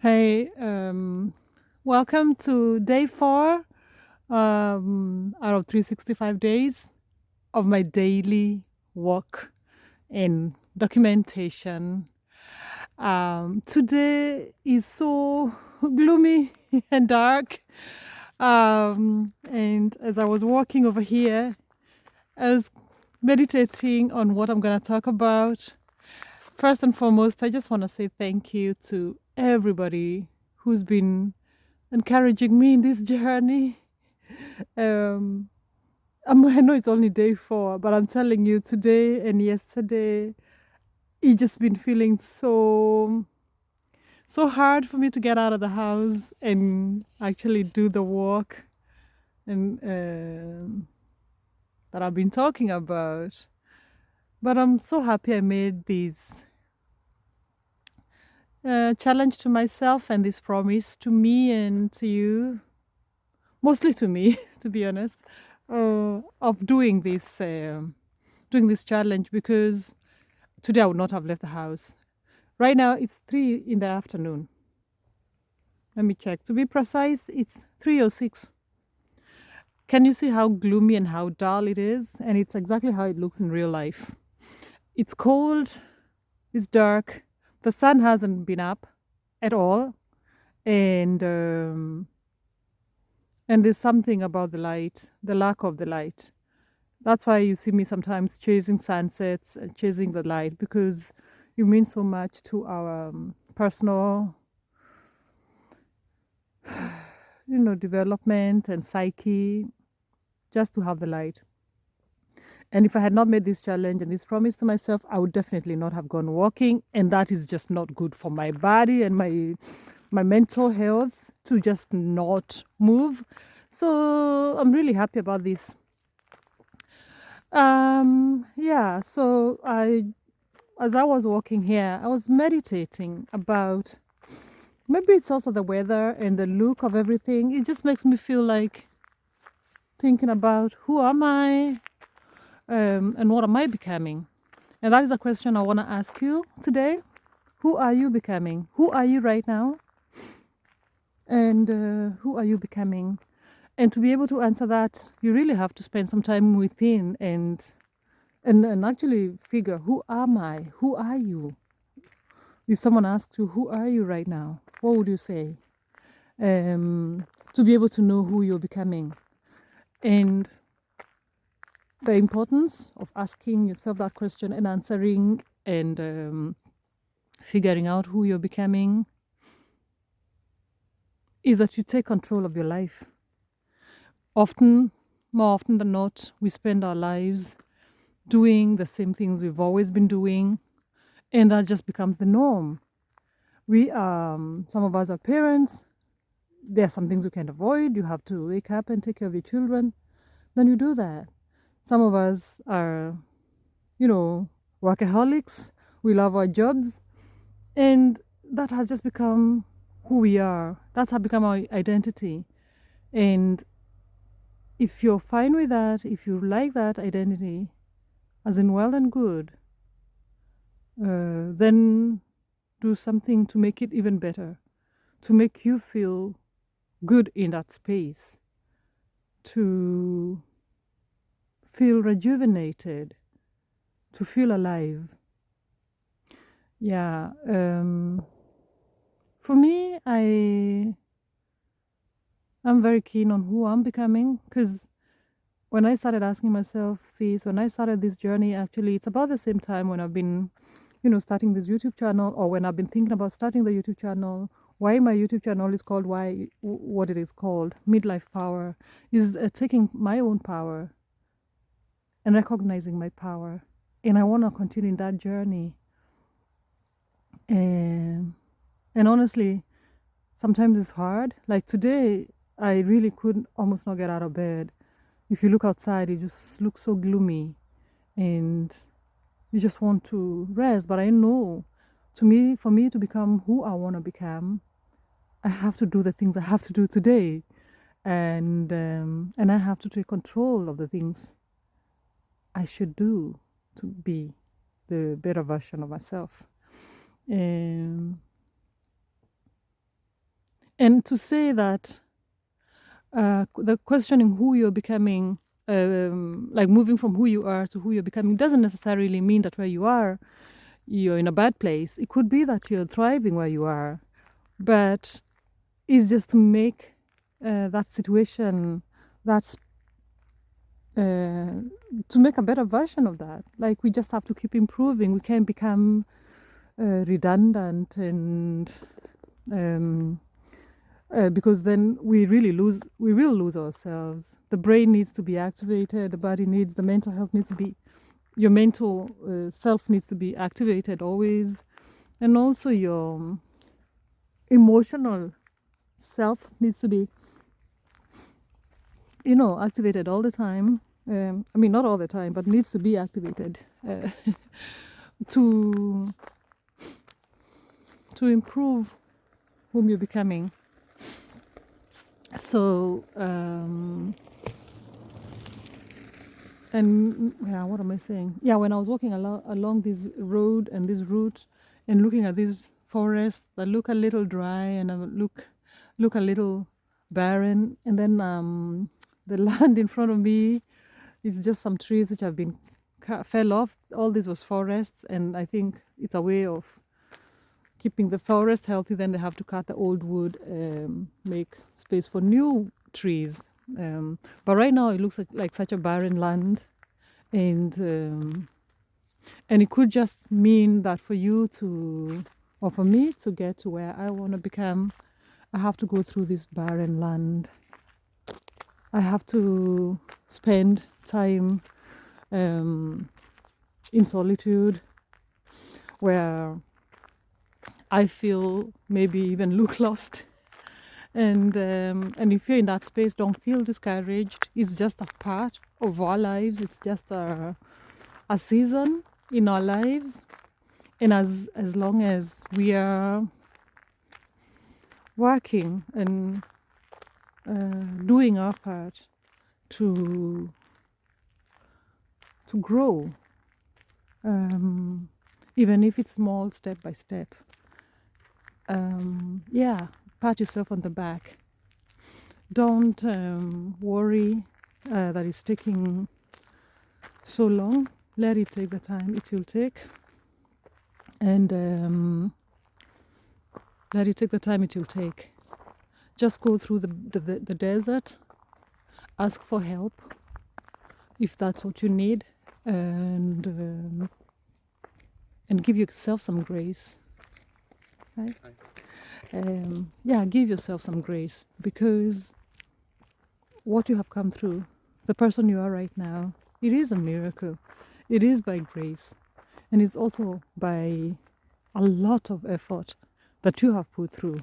Hey, welcome to day 4 out of 365 days of my daily work in documentation. Today is so gloomy and dark. And as I was walking over here, I was meditating on what I'm going to talk about. First and foremost, I just want to say thank you to everybody who's been encouraging me in this journey. Um, I know it's only day 4, but I'm telling you, today and yesterday, it just been feeling so hard for me to get out of the house and actually do the work and that I've been talking about. But I'm so happy I made this challenge to myself and this promise to me and to you, mostly to me, to be honest, of doing this challenge because today I would not have left the house. Right now it's 3 in the afternoon. Let me check. To be precise, it's 3:06. Can you see how gloomy and how dull it is? And it's exactly how it looks in real life. It's cold, it's dark, the sun hasn't been up at all, and there's something about the light, the lack of the light. That's why you see me sometimes chasing sunsets and chasing the light because you mean so much to our personal, development and psyche, just to have the light. And if I had not made this challenge and this promise to myself, I would definitely not have gone walking, and that is just not good for my body and my mental health to just not move. So I'm really happy about this. Yeah, so as I was walking here, I was meditating about maybe it's also the weather and the look of everything. It just makes me feel like thinking about who am I, and what am I becoming? And that is a question I want to ask you today. Who are you becoming? Who are you right now? And who are you becoming? And to be able to answer that, you really have to spend some time within and actually figure, who am I? Who are you? If someone asks you, who are you right now? What would you say? To be able to know who you're becoming. And the importance of asking yourself that question and answering and figuring out who you're becoming is that you take control of your life. Often, more often than not, we spend our lives doing the same things we've always been doing, and that just becomes the norm. Some of us are parents. There are some things you can't avoid. You have to wake up and take care of your children. Then you do that. Some of us are, workaholics. We love our jobs. And that has just become who we are. That has become our identity. And if you're fine with that, if you like that identity, as in well and good, then do something to make it even better, to make you feel good in that space, to feel rejuvenated, to feel alive. Yeah. For me, I'm very keen on who I'm becoming because when I started asking myself this, when I started this journey, actually, it's about the same time when I've been, starting this YouTube channel, or when I've been thinking about starting the YouTube channel. Why my YouTube channel is called what it is called, MidLife Power, is taking my own power and recognizing my power. And I want to continue in that journey. And honestly, sometimes it's hard. Like today, I really could almost not get out of bed. If you look outside, it just looks so gloomy and you just want to rest. But I know for me to become who I want to become, I have to do the things I have to do today. And I have to take control of the things I should do to be the better version of myself. Um, And to say that the questioning who you're becoming, like moving from who you are to who you're becoming, doesn't necessarily mean that where you are, you're in a bad place. It could be that you're thriving where you are, but it's just to make that situation, that's to make a better version of that. Like, we just have to keep improving. We can't become redundant and because then we will lose ourselves. The brain needs to be activated, the body needs, the mental health needs to be, your mental self needs to be activated always, and also your emotional self needs to be, activated all the time. I mean, not all the time, but needs to be activated to improve whom you're becoming. So, and yeah, what am I saying? Yeah, when I was walking along this road and this route, and looking at these forests that look a little dry and look a little barren, and then the land in front of me is just some trees which have been fell off. All this was forests, and I think it's a way of keeping the forest healthy. Then they have to cut the old wood, make space for new trees. But right now it looks like such a barren land, and it could just mean that for you to, or for me to get to where I want to become, I have to go through this barren land. I have to spend time in solitude, where I feel maybe even look lost. And if you're in that space, don't feel discouraged. It's just a part of our lives. It's just a season in our lives. And as long as we are working and doing our part to grow, even if it's small, step by step, pat yourself on the back. Don't worry that it's taking so long. Let it take the time it will take, and let it take the time it will take. Just go through the desert, ask for help if that's what you need, and give yourself some grace. Okay? Give yourself some grace, because what you have come through, the person you are right now, it is a miracle. It is by grace, and it's also by a lot of effort that you have put through.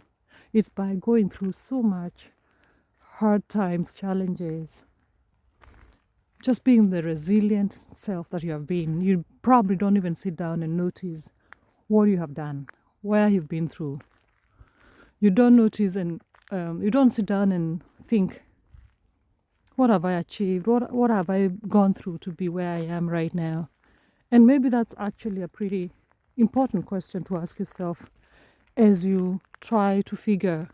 It's by going through so much hard times, challenges, just being the resilient self that you have been. You probably don't even sit down and notice what you have done, where you've been through. You don't notice, and you don't sit down and think, what have I achieved? What have I gone through to be where I am right now? And maybe that's actually a pretty important question to ask yourself as you try to figure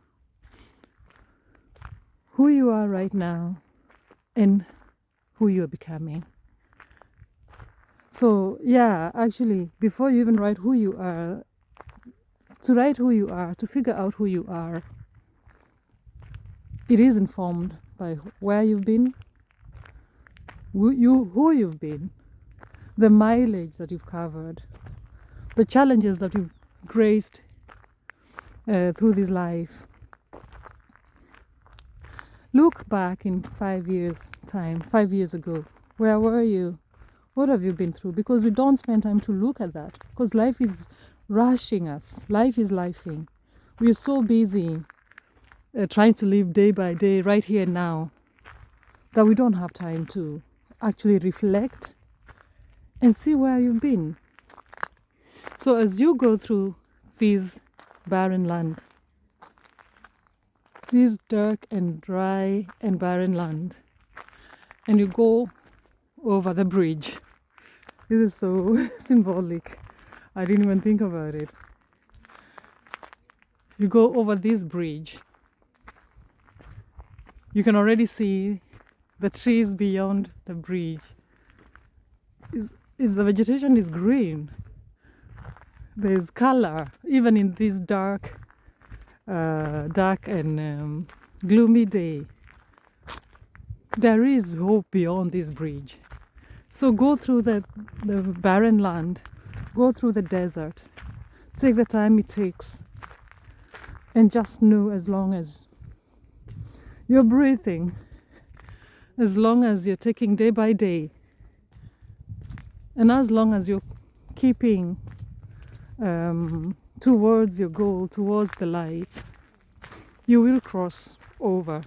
who you are right now and who you're becoming. So actually, before you even write who you are, to figure out who you are, it is informed by where you've been, who you've been, the mileage that you've covered, the challenges that you've graced through this life. Look back in 5 years' time, 5 years ago. Where were you? What have you been through? Because we don't spend time to look at that, because life is rushing us. Life is lifing. We're so busy trying to live day by day, right here and now, that we don't have time to actually reflect and see where you've been. So as you go through this barren land, this dark and dry and barren land, and you go over the bridge. This is so symbolic. I didn't even think about it. You go over this bridge, You can already see the trees beyond the bridge. Is the vegetation is green. There's color, even in this dark and gloomy day. There is hope beyond this bridge. So go through the barren land, go through the desert, take the time it takes, and just know as long as you're breathing, as long as you're taking day by day, and as long as you're keeping towards your goal, towards the light, you will cross over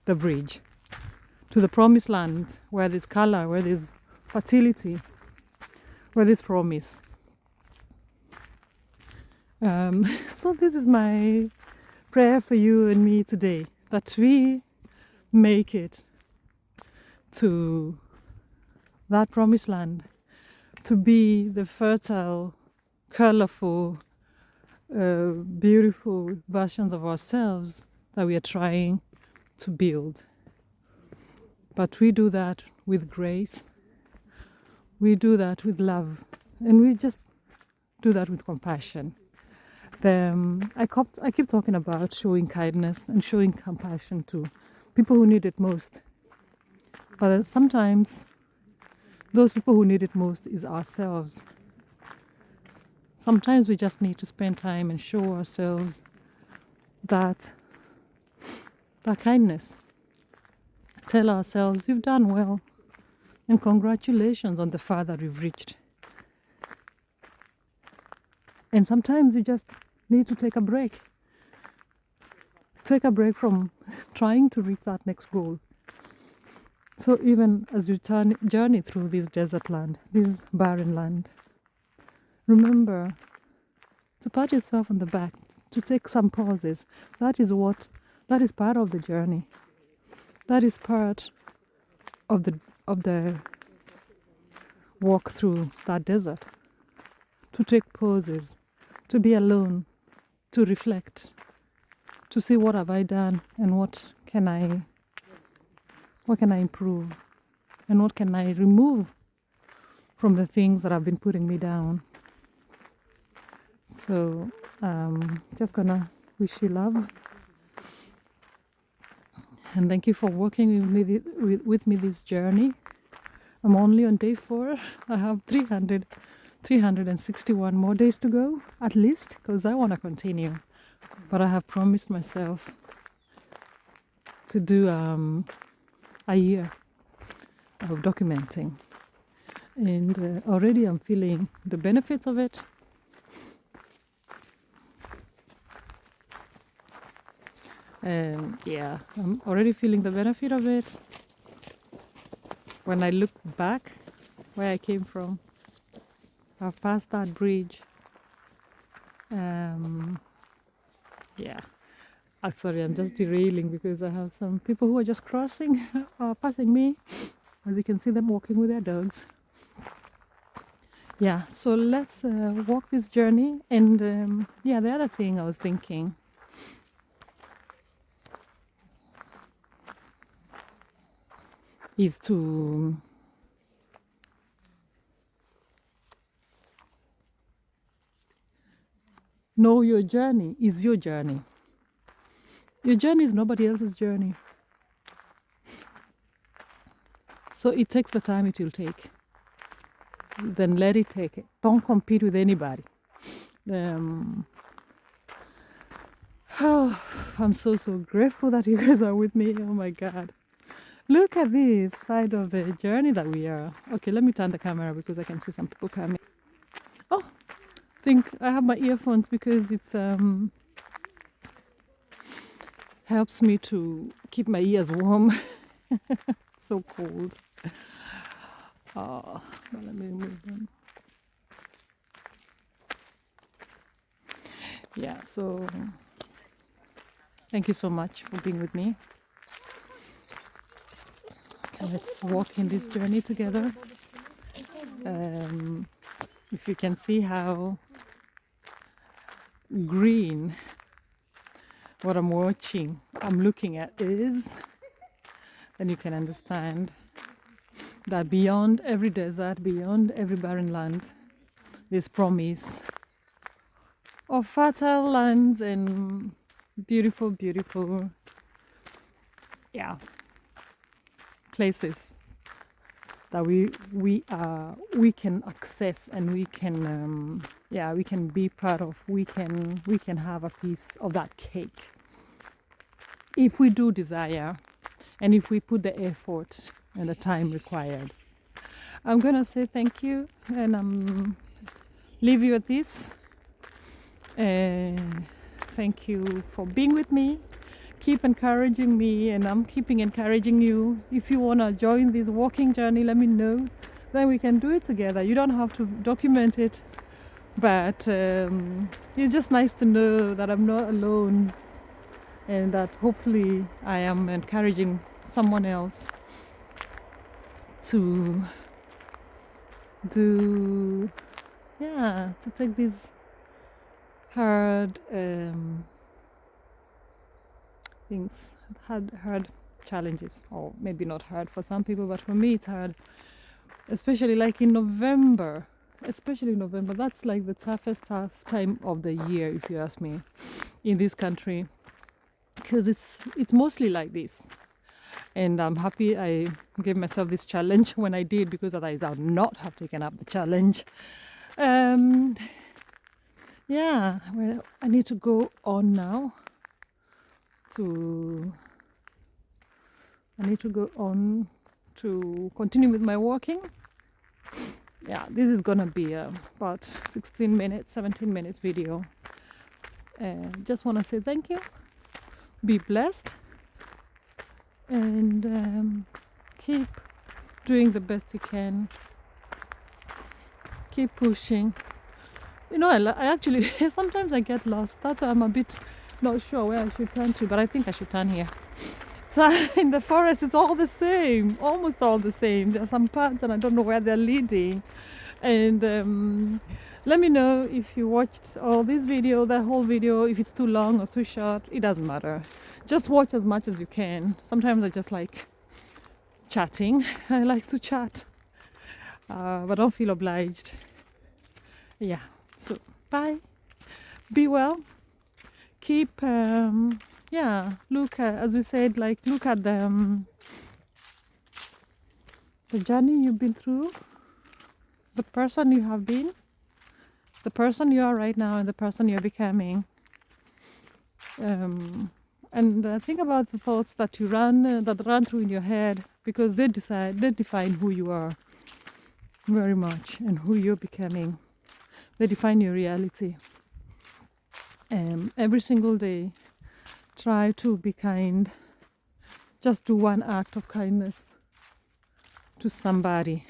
the bridge to the promised land where there's color, where there's fertility, where there's promise. So this is my prayer for you and me today, that we make it to that promised land, to be the fertile, colorful, beautiful versions of ourselves that we are trying to build. But we do that with grace, we do that with love, and we just do that with compassion. I keep talking about showing kindness and showing compassion to people who need it most. But sometimes those people who need it most is ourselves. Sometimes we just need to spend time and show ourselves that kindness. Tell ourselves, you've done well, and congratulations on the far that we've reached. And sometimes you just need to take a break. Take a break from trying to reach that next goal. So even as you journey through this desert land, this barren land, remember to pat yourself on the back, to take some pauses. That is part of the journey. That is part of the walk through that desert. To take pauses, to be alone, to reflect, to see what have I done and what can I improve, and what can I remove from the things that have been putting me down. So just gonna wish you love, and thank you for walking with me this journey. I'm only on day 4. I have 361 more days to go, at least, because I want to continue. But I have promised myself to do a year of documenting, and already I'm feeling the benefits of it. I'm already feeling the benefit of it. When I look back where I came from, I've passed that bridge. Sorry, I'm just derailing because I have some people who are just crossing or passing me. As you can see them walking with their dogs. Yeah, so let's walk this journey. And the other thing I was thinking is to know your journey is your journey. Your journey is nobody else's journey. So it takes the time it will take. Then let it take it. Don't compete with anybody. I'm so grateful that you guys are with me. Oh my God. Look at this side of the journey that we are. Okay, let me turn the camera because I can see some people coming. Oh, I think I have my earphones because it's helps me to keep my ears warm. So cold. Let me remove them. Yeah, so thank you so much for being with me. Let's walk in this journey together. If you can see how green what I'm looking at is, then you can understand that beyond every desert, beyond every barren land, this promise of fertile lands and beautiful, beautiful, places that we can access and we can be part of. We can have a piece of that cake if we do desire and if we put the effort and the time required. I'm gonna say thank you and leave you at this. Thank you for being with me. Keep encouraging me, and I'm keeping encouraging you. If you want to join this walking journey, let me know. Then we can do it together. You don't have to document it, but it's just nice to know that I'm not alone and that hopefully I am encouraging someone else to take these hard hard challenges, or maybe not hard for some people, but for me it's hard, especially like in November. That's like the toughest time of the year, if you ask me, in this country, because it's mostly like this. And I'm happy I gave myself this challenge when I did, because otherwise I would not have taken up the challenge. Well, I need to go on now. I need to go on to continue with my walking. This is gonna be about 17 minutes video. Just want to say thank you. Be blessed and keep doing the best you can. Keep pushing. I actually sometimes I get lost. That's why I'm a bit not sure where I should turn to, but I think I should turn here. So in the forest, it's all the same, almost all the same. There are some parts and I don't know where they're leading. And let me know if you watched all this video, the whole video, if it's too long or too short. It doesn't matter. Just watch as much as you can. Sometimes I just like chatting. I like to chat, but don't feel obliged. So bye. Be well. Keep look at, as we said, like look at the journey you've been through, the person you have been, the person you are right now, and the person you're becoming. And think about the thoughts that run through in your head, because they define who you are very much and who you're becoming. They define your reality. Every single day, try to be kind. Just do one act of kindness to somebody.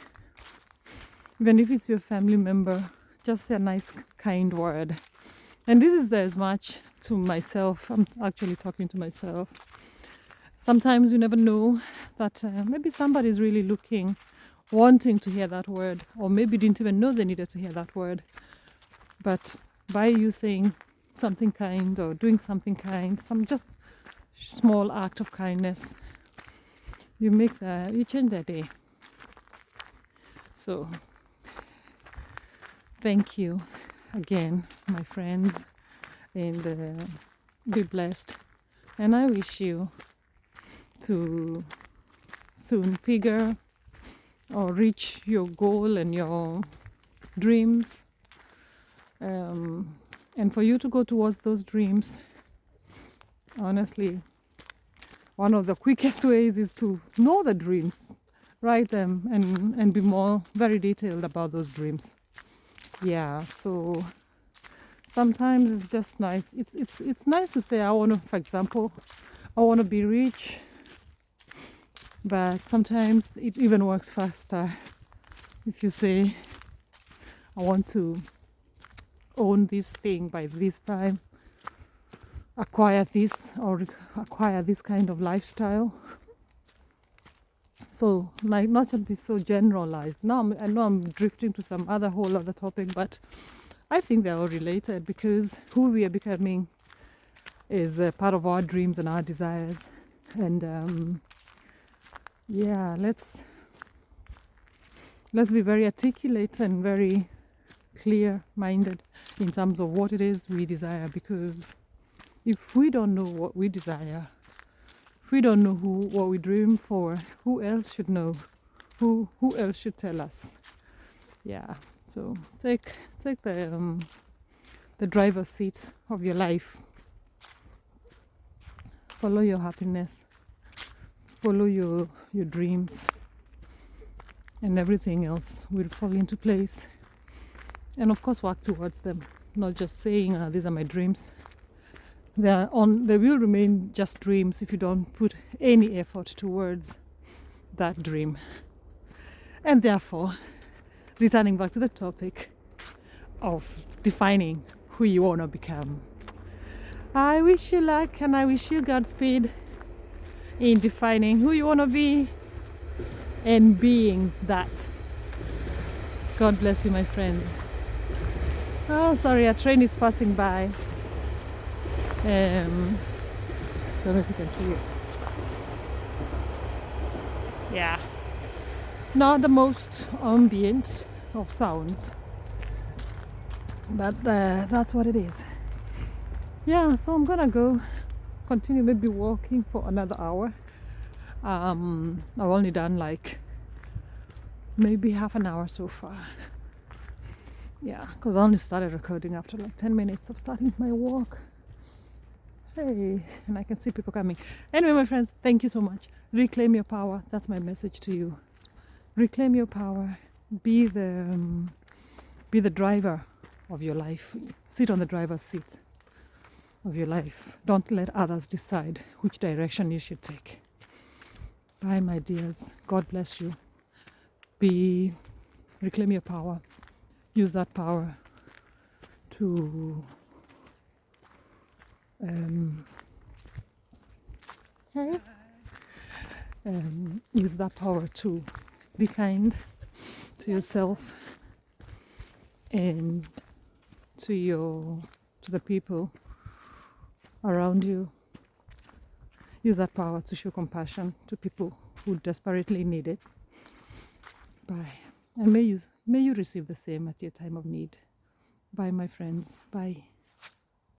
Even if it's your family member, just say a nice, kind word. And this is as much to myself. I'm actually talking to myself. Sometimes you never know that maybe somebody is really wanting to hear that word, or maybe didn't even know they needed to hear that word. But by you saying something kind or doing something kind, some just small act of kindness, you change their day. So thank you again, my friends, and be blessed. And I wish you to soon figure or reach your goal and your dreams. And for you to go towards those dreams, honestly, one of the quickest ways is to know the dreams, write them, and be very detailed about those dreams. So sometimes it's just nice. It's nice to say, for example, I want to be rich, but sometimes it even works faster if you say, I want to own this thing by this time, acquire this kind of lifestyle. So like, not to be so generalized. Now I know I'm drifting to some whole other topic, but I think they're all related, because who we are becoming is part of our dreams and our desires. And yeah, let's be very articulate and very clear-minded in terms of what it is we desire, because if we don't know what we desire, if we don't know what we dream for, who else should know? Who else should tell us? Yeah. So take the driver's seat of your life. Follow your happiness. Follow your dreams, and everything else will fall into place. And of course, work towards them. Not just saying, "These are my dreams." They will remain just dreams if you don't put any effort towards that dream. And therefore, returning back to the topic of defining who you want to become. I wish you luck, and I wish you Godspeed in defining who you want to be and being that. God bless you, my friends. Oh, sorry, a train is passing by. Don't know if you can see it. Yeah. Not the most ambient of sounds, but that's what it is. Yeah, so I'm gonna go continue maybe walking for another hour. I've only done like maybe half an hour so far. Yeah, because I only started recording after like 10 minutes of starting my walk. Hey, and I can see people coming. Anyway, my friends, thank you so much. Reclaim your power. That's my message to you. Reclaim your power. Be the driver of your life. Sit on the driver's seat of your life. Don't let others decide which direction you should take. Bye, my dears. God bless you. Reclaim your power. Use that power to use that power to be kind to yourself and to the people around you. Use that power to show compassion to people who desperately need it. Bye. And may you receive the same at your time of need. Bye, my friends. Bye.